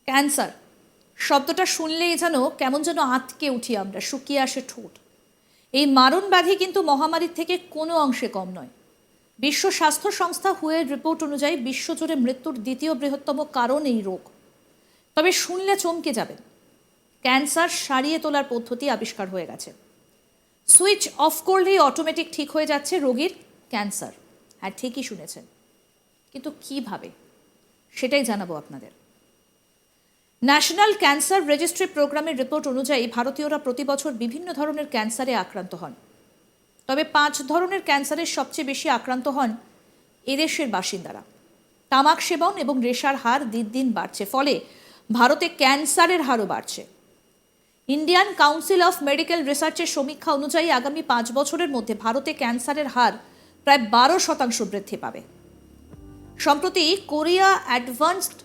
Cancer শব্দটা শুনলেই যেন কেমন যেন আঁতকে উঠি আমরা, শুকিয়ে আসে ঠোঁট। এই মারণ ব্যাধি কিন্তু মহামারীর থেকে কোনো অংশে কম নয়। বিশ্ব স্বাস্থ্য সংস্থা হুয়ের রিপোর্ট অনুযায়ী বিশ্বজুড়ে মৃত্যুর দ্বিতীয় বৃহত্তম কারণ এই রোগ। তবে শুনলে চমকে যাবেন, ক্যান্সার সারিয়ে তোলার পদ্ধতি আবিষ্কার হয়ে গেছে। সুইচ অফ করলেই অটোমেটিক ঠিক হয়ে যাচ্ছে রোগীর ক্যান্সার। হ্যাঁ, ঠিকই শুনেছেন, কিন্তু কিভাবে সেটাই জানাবো আপনাদের। ন্যাশনাল ক্যান্সার রেজিস্ট্রি প্রোগ্রামের রিপোর্ট অনুযায়ী ভারতীয়রা প্রতি বছর বিভিন্ন ধরনের ক্যান্সারে আক্রান্ত হন। তবে 5 ধরনের ক্যান্সারের সবচেয়ে বেশি আক্রান্ত হন এদেশের বাসিন্দারা। তামাক সেবন এবং নেশার হার দিন দিন বাড়ছে, ফলে ভারতে ক্যান্সারের হারও বাড়ছে। ইন্ডিয়ান কাউন্সিল অফ মেডিকেল রিসার্চের সমীক্ষা অনুযায়ী আগামী 5 বছরের মধ্যে ভারতে ক্যান্সারের হার প্রায় 12% বৃদ্ধি পাবে। সম্প্রতি Korea advanced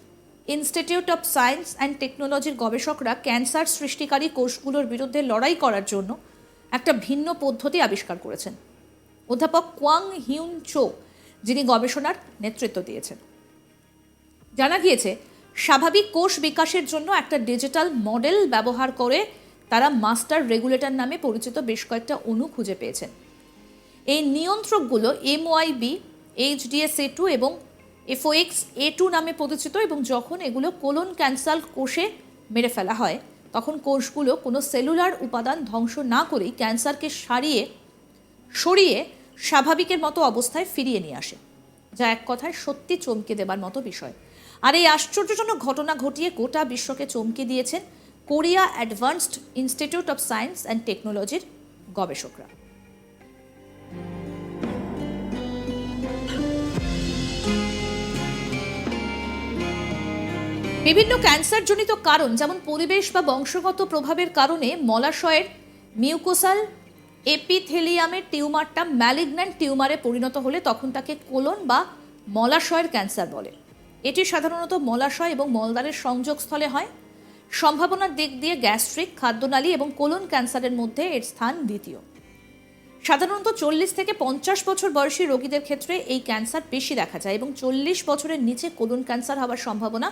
institute of science and টেকনোলজির গবেষকরা ক্যান্সার সৃষ্টিকারী কোষগুলোর বিরুদ্ধে লড়াই করার জন্য একটা ভিন্ন পদ্ধতি আবিষ্কার করেছেন। অধ্যাপক কোয়াং হিউন চো যিনি গবেষণার নেতৃত্ব দিয়েছেন। জানা গিয়েছে, স্বাভাবিক কোষ বিকাশের জন্য একটা ডিজিটাল মডেল ব্যবহার করে তারা মাস্টার রেগুলেটর নামে পরিচিত বেশ কয়েকটা অণু খুঁজে পেয়েছেন। এই নিয়ন্ত্রকগুলো MYB, HDSA2 এবং FOXA2 নামে পরিচিত, এবং যখন এগুলো কোলন ক্যান্সার কোষে মেরে ফেলা হয় তখন কোষগুলো কোনো সেলুলার উপাদান ধ্বংস না করেই ক্যান্সারকে সরিয়ে স্বাভাবিকের মতো অবস্থায় ফিরিয়ে নিয়ে আসে, যা এক কথায় সত্যি চমকে দেবার মতো বিষয়। আর এই আশ্চর্যজনক ঘটনা ঘটিয়ে গোটা বিশ্বকে চমকে দিয়েছেন Korea advanced institute of science and টেকনোলজির গবেষকরা। বিভিন্ন ক্যান্সারজনিত কারণ, যেমন পরিবেশ বা বংশগত প্রভাবের কারণে মলাশয়ের মিউকোসাল এপিথেলিয়ামের টিউমারটা ম্যালিগন্যান্ট টিউমারে পরিণত হলে তখন তাকে কোলন বা মলাশয়ের ক্যান্সার বলে। এটি সাধারণত মলাশয় এবং মলদ্বারের সংযোগস্থলে হয়। সম্ভাবনার দিক দিয়ে গ্যাস্ট্রিক, খাদ্যনালী এবং কোলন ক্যান্সারের মধ্যে এর স্থান দ্বিতীয়। সাধারণত 40 থেকে 50 বছর বয়সী রোগীদের ক্ষেত্রে এই ক্যান্সার বেশি দেখা যায়, এবং 40 বছরের নিচে কোলন ক্যান্সার হওয়ার সম্ভাবনা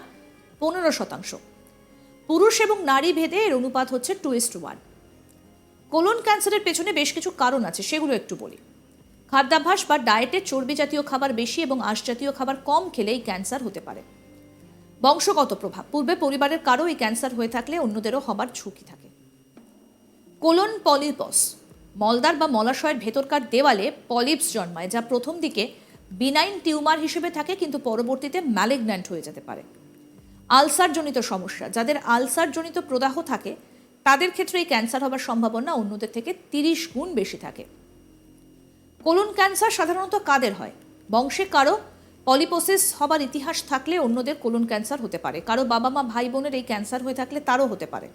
15%। পুরুষ এবং নারী ভেদে এর অনুপাত হচ্ছে 2:1। কোলন ক্যান্সারের পেছনে বেশ কিছু কারণ আছে, সেগুলো একটু বলি। খাদ্যাভ্যাস বা ডায়েটে চর্বি জাতীয় খাবার বেশি এবং আঁশ জাতীয় খাবার কম খেলে এই ক্যান্সার হতে পারে। বংশগত প্রভাব, পূর্বে পরিবারের কারো এই ক্যান্সার হয়ে থাকলে অন্যদেরও হবার ঝুঁকি থাকে। কোলন পলিপস, মলদ্বার বা মলাশয়ের ভেতরকার দেওয়ালে পলিপস জন্মায়, যা প্রথম দিকে বিনাইন টিউমার হিসেবে থাকে কিন্তু পরবর্তীতে ম্যালিগন্যান্ট হয়ে যেতে পারে। আলসারজনিত সমস্যা, যাদের আলসারজনিত প্রদাহ থাকে তাদের ক্ষেত্রে এই ক্যান্সার হবার সম্ভাবনা অন্যদের থেকে 30 গুণ বেশি থাকে। কোলন ক্যান্সার সাধারণত কাদের হয়? বংশে কারো পলিপোসিস হবার ইতিহাস থাকলে অন্যদের কোলন ক্যান্সার হতে পারে। কারো বাবা মা ভাই বোনের এই ক্যান্সার হয়ে থাকলে তারও হতে পারে।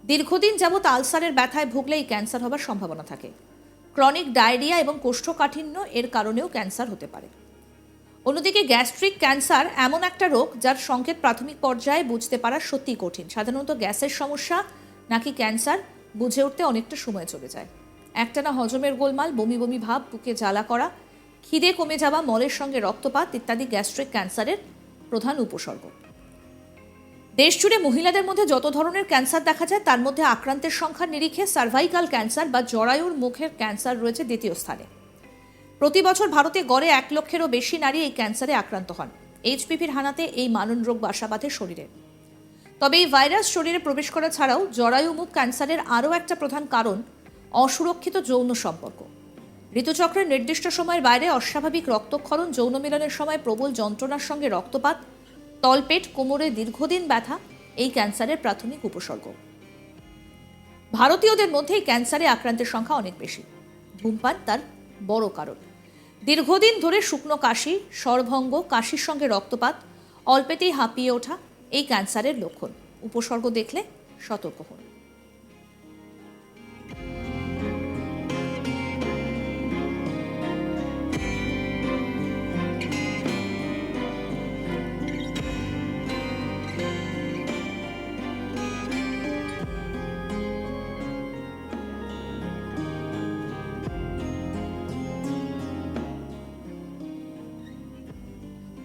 দীর্ঘদিন যাবৎ আলসারের ব্যথায় ভুগলে এই ক্যান্সার হবার সম্ভাবনা থাকে। ক্রনিক ডায়রিয়া এবং কোষ্ঠকাঠিন্য এর কারণেও ক্যান্সার হতে পারে। অন্যদিকে গ্যাস্ট্রিক ক্যান্সার এমন একটা রোগ যার সংকেত প্রাথমিক পর্যায়ে বুঝতে পারা সত্যিই কঠিন। সাধারণত গ্যাসের সমস্যা নাকি ক্যান্সার বুঝে উঠতে অনেকটা সময় চলে যায়। একটানা হজমের গোলমাল, বমি বমি ভাব, বুকে জ্বালা করা, খিদে কমে যাওয়া, মলের সঙ্গে রক্তপাত ইত্যাদি গ্যাস্ট্রিক ক্যান্সারের প্রধান উপসর্গ। দেশ জুড়ে মহিলাদের মধ্যে যত ধরনের ক্যান্সার দেখা যায় তার মধ্যে আক্রান্তের সংখ্যার নিরিখে সার্ভাইকাল ক্যান্সার বা জরায়ুর মুখের ক্যান্সার রয়েছে দ্বিতীয় স্থানে। প্রতি বছর ভারতে গড়ে 1 লক্ষেরও বেশি নারী এই ক্যান্সারে আক্রান্ত হন। HPVর হানাতে এই মারণ রোগ বাসা বাঁধে শরীরে। তবে এই ভাইরাস শরীরে প্রবেশ করা ছাড়াও জরায়ুমুখ ক্যান্সারের আরও একটা প্রধান কারণ অসুরক্ষিত যৌন সম্পর্ক। ঋতুচক্রের নির্দিষ্ট সময়ের বাইরে অস্বাভাবিক রক্তক্ষরণ, যৌন মিলনের সময় প্রবল যন্ত্রণার সঙ্গে রক্তপাত, তলপেট, কোমরে দীর্ঘদিন ব্যথা এই ক্যান্সারের প্রাথমিক উপসর্গ। ভারতীয়দের মধ্যে এই ক্যান্সারে আক্রান্তের সংখ্যা অনেক বেশি। ধূমপান তার বড় কারণ। দীর্ঘদিন ধরে শুকনো কাশি, স্বরভঙ্গ, কাশির সঙ্গে রক্তপাত, অল্পেতেই হাঁপিয়ে ওঠা এই ক্যান্সারের লক্ষণ। উপসর্গ দেখলে সতর্ক হন।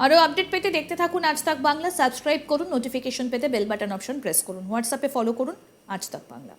আরও আপডেট পেতে দেখতে থাকুন আজ তাক বাংলা। সাবস্ক্রাইব করুন, নোটিফিকেশন পেতে বেল বাটন অপশন প্রেস করুন, হোয়াটসঅ্যাপে ফলো করুন আজ তাক বাংলা।